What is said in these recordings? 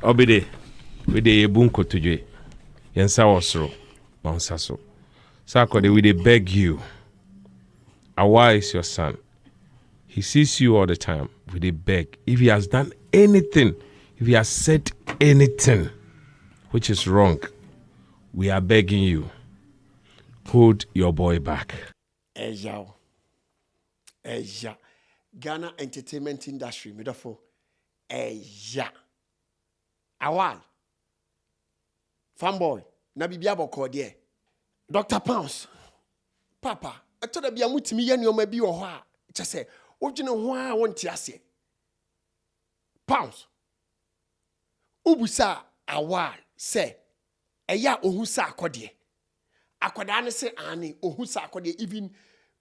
Obide, we de bunko toje. Yensa wasro, bonsaso. Sarkodie, we de beg you. Awal is your son. He sees you all the time. We de beg. If he has done anything, if he has said anything which is wrong, we are begging you. Hold your boy back. Eja. Ghana entertainment industry, medafo. Eja. Awal. Fanboy. Na bibia boko de. Dr. Pounce. Papa, I told you mutimi ye nyoma bi wo ho a. Che se, wo dwene ho a wonte ase. Pounce. Ubusa Awal say, eya ohu Sarkodie. Akwada ne se ani ohu Sarkodie even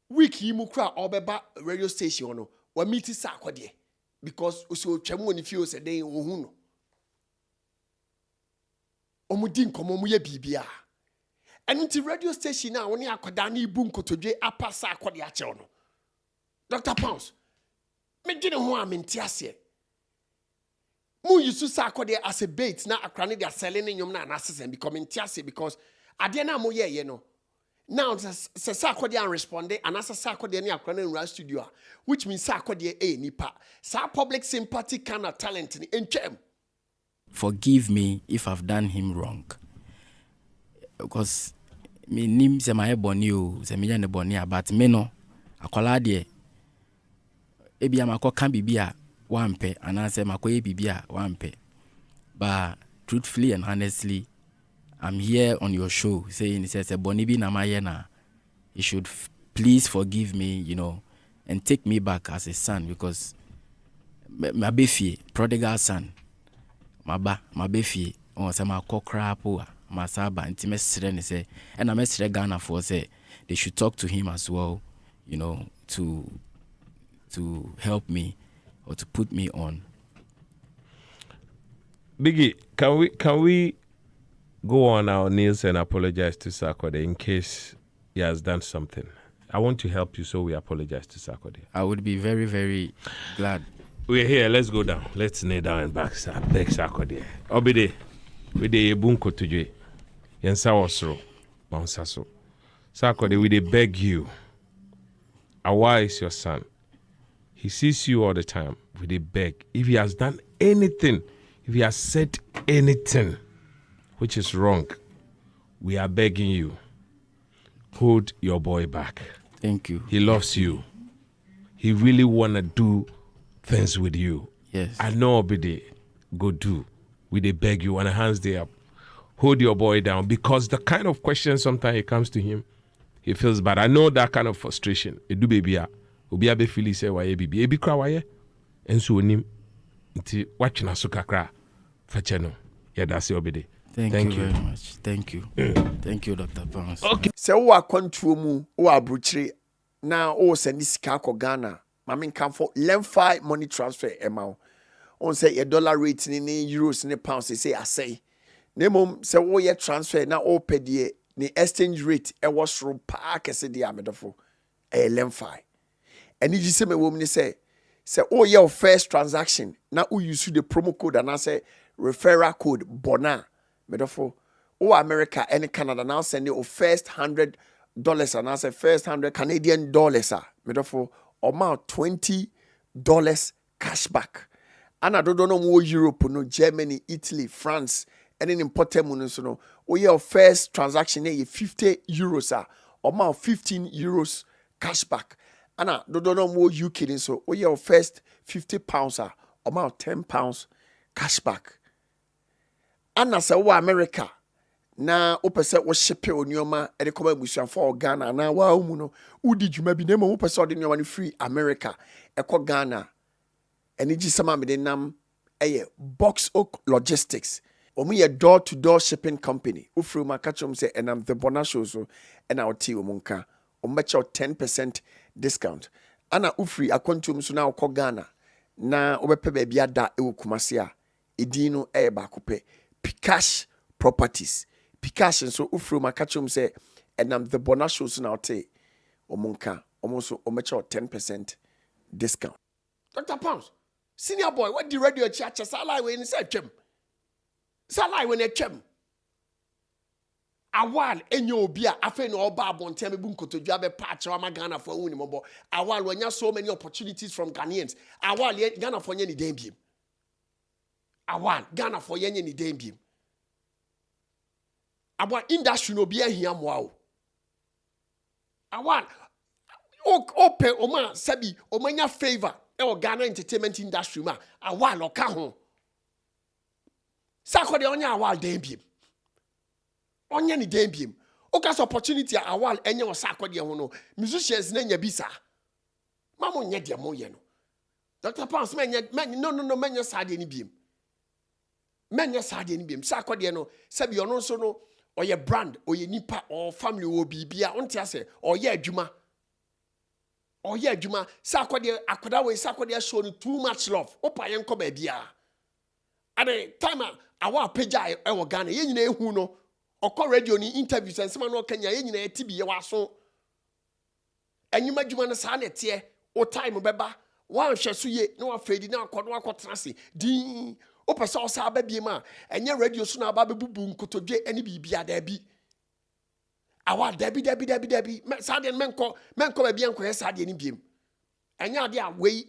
week yi mu kra obeba radio station no wa meet Sarkodie because oso twam woni fie o se den ohu no. Omudi nkomo mu ye bibia. Enu ti radio station na woni akwada na ibu nkotodwe apa Sarkodie a che no. Dr. Pounce, me dwene ho a mente ase. Mu yusu Sarkodie as a bait na akrane they are selling nyom na asese becoming tiase because ade na mo ye no. Now Sarkodie an responde and as Sarkodie ni akrane in studio which means Sarkodie nipa. Sa public sympathy kind of talent ni enchem. Forgive me if I've done him wrong. Because me nim se my boni o se me ne boni but me no akola de ebi amako kan bibia wampe and I say makoye bibia wampe. But truthfully and honestly, I'm here on your show saying it says boni bi na maye na. You should please forgive me, you know, and take me back as a son because my beefy prodigal son. My beefy on some cockrapo, my saba, and Timesren say, and I messaged Ghana for say they should talk to him as well, you know, to help me or to put me on. Biggie, can we go on our knees and apologize to Sarkodie in case he has done something? I want to help you, so we apologize to Sarkodie. I would be very, very glad. We're here. Let's go down. Let's kneel down and beg Sarkodie. Obide, we de bunko toje. Yensa wasro, bonsaso. Sarkodie, we de beg you. Awal is your son. He sees you all the time. We de beg. If he has done anything, if he has said anything which is wrong, we are begging you. Hold your boy back. Thank you. He loves you. He really wanna do things with you. Yes. I know Obide, go do. We they beg you and hands they up. Hold your boy down because the kind of question sometimes it comes to him, he feels bad. I know that kind of frustration. It do baby obi abe feel say why bibi ebi kra why enso onim nti watch na so kakra fache no. Yeah, that's Obide. Thank you very much. Thank you. Thank you, Dr. Pounce. Okay. Se wo akwantuo mu wo abrochire na wo send sika ko Ghana. Mami come for Lemfi money transfer amount. On say your dollar rate ni euros ni pounds say asay. Nemom say wo ye transfer na o pedie ni exchange rate e was ro pa kese dia medofo. Lemfi. Eni ji se me wo ni say o your first transaction na o use the promo code and I say referral code Bonah medofo. O America and Canada now send you first $100 and I say first $100 Canadian dollars medofo. Amount $20 cashback. And I don't know more Europe, no Germany, Italy, France, and then important money. No, your first transaction is €50. Amount €15 cashback. And I don't know more UK. So your first £50. Amount £10 cashback. And I say America. Na opese wo shipe onioma e de koba busuan for Ghana na wa mu no udi djuma bi na mo opese ode onioma ni free America e ko Ghana eni gi sama me de nam eye Box Oak Logistics omu ye door to door shipping company ufru ma kachom say enam TheBonahShow so e na oti omunka ombeche 10% discount ana ufri akwantum so na ko Ghana na obepe ba bia da e wokumase a edin no e ba kope Pikash Properties Pikash so ufru makachum say enam TheBonahShow so na ote omunka omoso omecho 10% discount. Dr. Pounce, senior boy, what the radio church sala we in say twem. Salai when a chem. Awal enyo obi a afa na oba abonte mebu nkotodwa be patch wa Ghana for woni mobo. Awal when you so many opportunities from Ghanaians. Awal Ghana for nye ni dembiem. Awal Ghana for nye ni dembiem. Awal industry no be ahia moa o. Awal ope oma sabi omanya favor e o Ghana entertainment industry ma awal oka ho. Sarkodie onya awal dembiem. Onye ni dembiem. Okas opportunity awal enye o Sarkodie ho no. Musicians na nya bisa. Mamo nye de mo ye no. Dr. Pons no menye sade ni biem. Menye sade ni biem. Sarkodie no sabi ono so no oye brand, oye nipa or family o bibia onti ase oye adwuma. Oye adwuma. Sarkodie akoda we Sarkodie show no too much love. Opa yen ko ba bia. At the time awal peja e wo Ghana ye nyina ehu no. Oko radio ni interviews and some no Kenya ye nyina etibi ye waso. Enyuma adwuma no sa na tie o time beba wan hwe so ye na wa fedi na akodo akotena se din o pese o sa babie ma enye radio so na aba bebubu nkotodwe ene bibia da bi awa dabi sa de menko babie enko sa de ni biem enye ade a we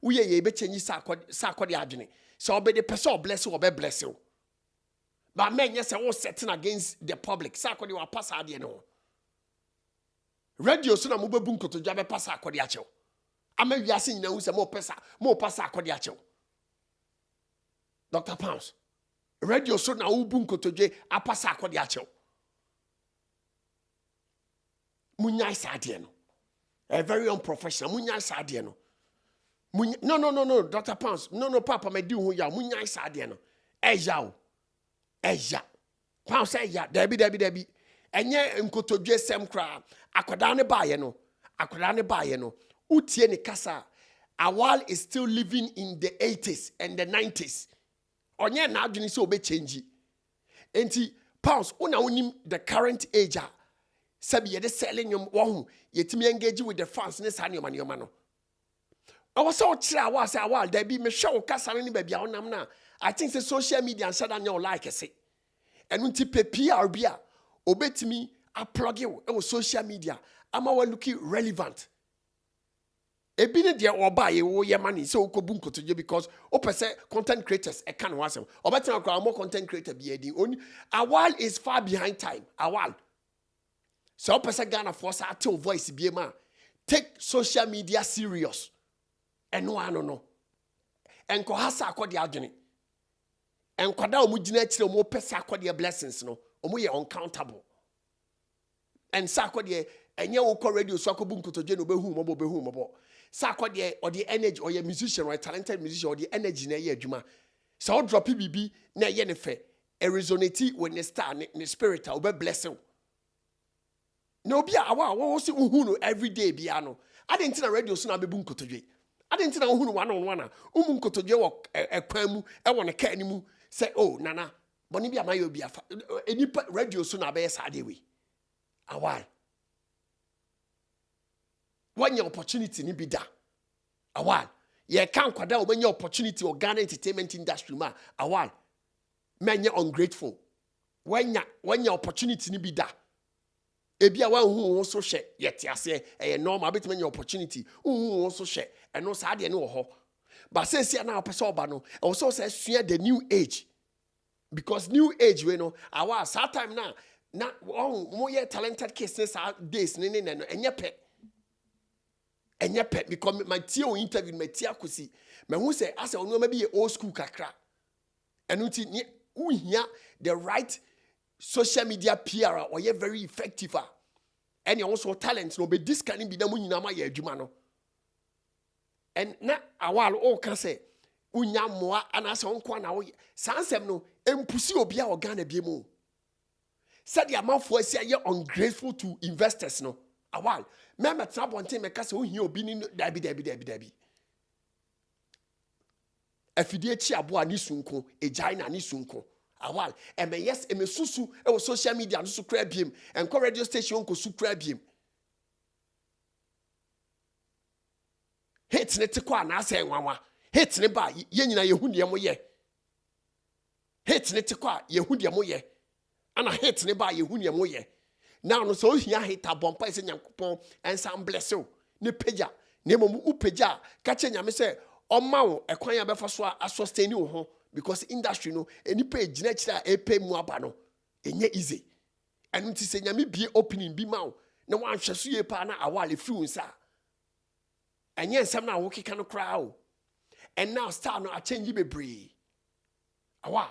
ye be chenyi Sarkodie adwene so obede pese o bless o be bless o but men yes say setting against the public Sarkodie wa pass ade no radio so na mo bebu nkotodwa be pass Sarkodie achew ama wiase nyina hu se mo pass Sarkodie achew. Dr. Pounds radio so na ubu nkotodwe apasa Sarkodie achew. Munyai sadie no a very unprofessional munyai sadie no no Dr. Pounds no papa me di hu ya munyai sadie no eja Pounds eja dabi enye nkotodwe sem kra akoda ne baaye no utie ne kasa Awal is still living in the 80s and the 90s. Onye na adwene se obe change. Enti Pounds una unim the current age sabi ye de selling yom wo yetimi engage with the fans ne sa ne yoma no. I was so kira Awal say Awal there be me show kasa ne ba bia onam na I think say social media and shada your like say. Enu nti pe PR bia obetimi a plug you e social media ama we looking relevant. Ebine dia oba ye wo ye mani se okobu nkotodwe because o pese content creators e kan wasem obetan akwa more content creator bi edi oni Awal is far behind time Awal so o pese Ghana for sa tell voice bi ma take social media serious eno no enko ha Sarkodie adwene enkwada o mu gina kire o mu pese Sarkodie blessings no o mu ye uncountable and Sarkodie enye wo ko radio so akobu nkotodwe no behu mo Sarkodie or the energy or your musician or a talented musician or the energy na ye adwuma so drop bibi na ye ne fe e resonate when the star ne spirit will be blessing no bia awa wo se uhu no every day bia no ade ntina radio so na bebu nkotodwe ade ntina uhu no one on one nkotodwe wo ekwan mu e wo ne ka ni mu say oh nana boni bia mayo bia enipa radio so na be sa de we Awal when your opportunity ni bi da Awal ye kan kwada o menya opportunity or Ghana entertainment industry ma Awal menya ungrateful when your opportunity ni bi da ebia wan hu so hye yete ase e normal bit menya opportunity hu so hye eno sa de ne wo ho but say na opese oba no e so say sua the new age because new age we no Awal sa time na mo ye talented kids days ne enye pe because my tia interview my tia kosi me hu say asa onu ma bi ye old school kakra enu ti ni uhia the right social media PR or ye very effective and you also talent no be this can be na mu nyina ma ye adwuma no and na Awal o ka say unya moa anasa onko na wo sansem no empusi obi a Ghana bi mu said the amount for say you ungrateful to investors no Awal member trap one thing make say ohia obi ni dabi afidie chi aboa ni sunko ejai na ni sunko Awal eme yes eme susu e wo social media no so kra biem enko radio station ko su kra biem hit ne te kwa na asa enwanwa hit ne ba ye nyina ye hu ne mo ye hit hit ne te kwa yehu de moye ana hit ne ba yehu ne moye now no so hia hit abompa ise nyankopon ensan bless you ne peja ne mom u peja ka che nyame se oma wo ekwan ya befa so a sustain wo ho because industry no eni page na kira e pay mu aba no enye easy enu ti se nyame bie opening bi ma wo na wan hwe so ye pa na awale free unsa enye nsam na wo keka no kra o and now star no a change bebree awa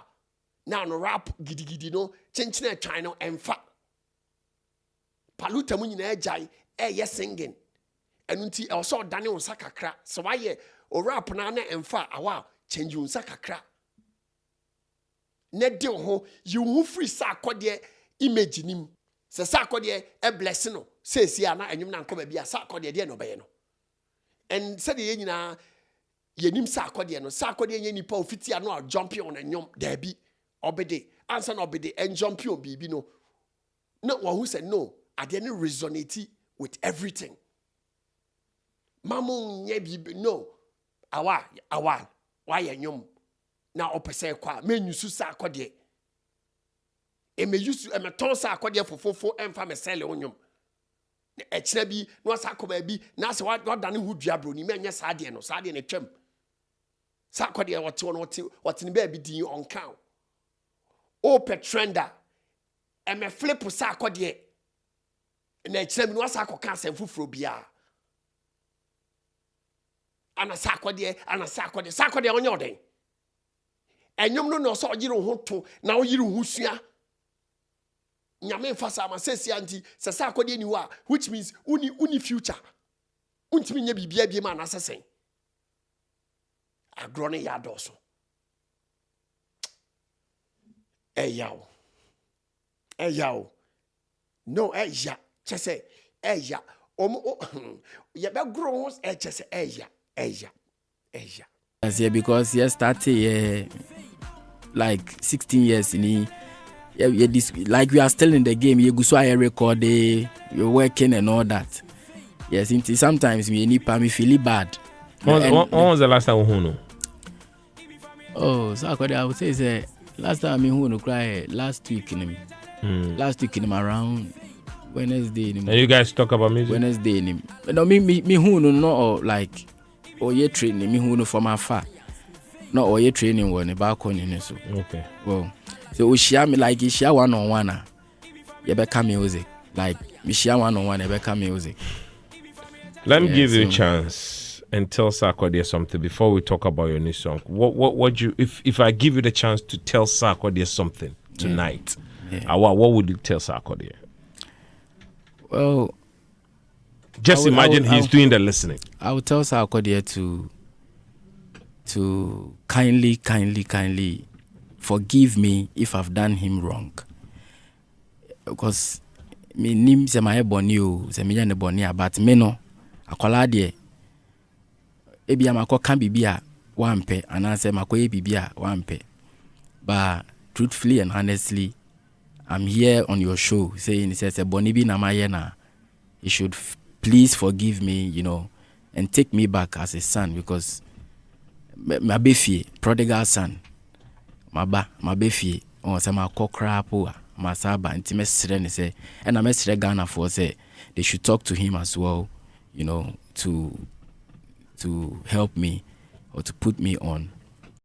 now no rap gidigidi no chenchine twan no emfa paluta mu nyina agai ye singing enu nti e so dane unsa kakra so waye o rap na na emfa awa change unsa kakra ne de ho you free Sarkodie image nim se Sarkodie e bless no se sia na enwum na nkoma bia Sarkodie de no be no and said ye nyina yenim Sarkodie no Sarkodie ye nipa ofiti ano a jump on enwum da bi obede answer no obede en jump on bibi no no one who said no I didn't resonate with everything mamu nye bibi no awa why enwum na opese kwa me nyusu Sarkodie e me yusu e me ton Sarkodie fofofo emfa me sele onwum e kira bi no Sarkoba bi na se wa dane hu dua bro ni me nya saade no saade ne twam Sarkodie wote ne ba bi din on kan o petrenda e me flip Sarkodie na kira bi no Sarkoka asem foforo bia ana Sarkodie onye oden enyom no so ogire ho to na oyire ho sua nyame fasa ma sesia nti se Sarkodie ni wa which means uni future untimi nya bibia bi ma na sesen agro ne ya doso eyawo no eya chese eya ye be gro ho chese eya yeah, because you started like 16 years in like we are still in the game. You go so I record you're working and all that. Yes, sometimes me feel bad. When was the last time you know? Oh, so I would say last time I cry last week last week around Wednesday. And you guys talk about music? Wednesday. No, me who no like ye training me who from afar. No, or ye training when a back on so. Okay. Well, so we share me like share one on one. You become music. Like we share one on one, you become music. Let me give you a chance and tell Sarkodie something before we talk about your new song. What you if I give you the chance to tell Sarkodie something tonight, what would you tell Sarkodie? Well, just imagine he's doing the listening. I would tell Sarkodie to kindly forgive me if I've done him wrong. Because me nim se my boni o, se me ne boni but me no akola de ebi amako kan bibia wampe anase makoye bibia wampe. But truthfully and honestly, I'm here on your show saying it says boni bi na maye na, you should please forgive me, and take me back as a son, because my baby prodigal son my baby on some crap my saba and mesre say and I mesre Ghana for say they should talk to him as well, to help me or to put me on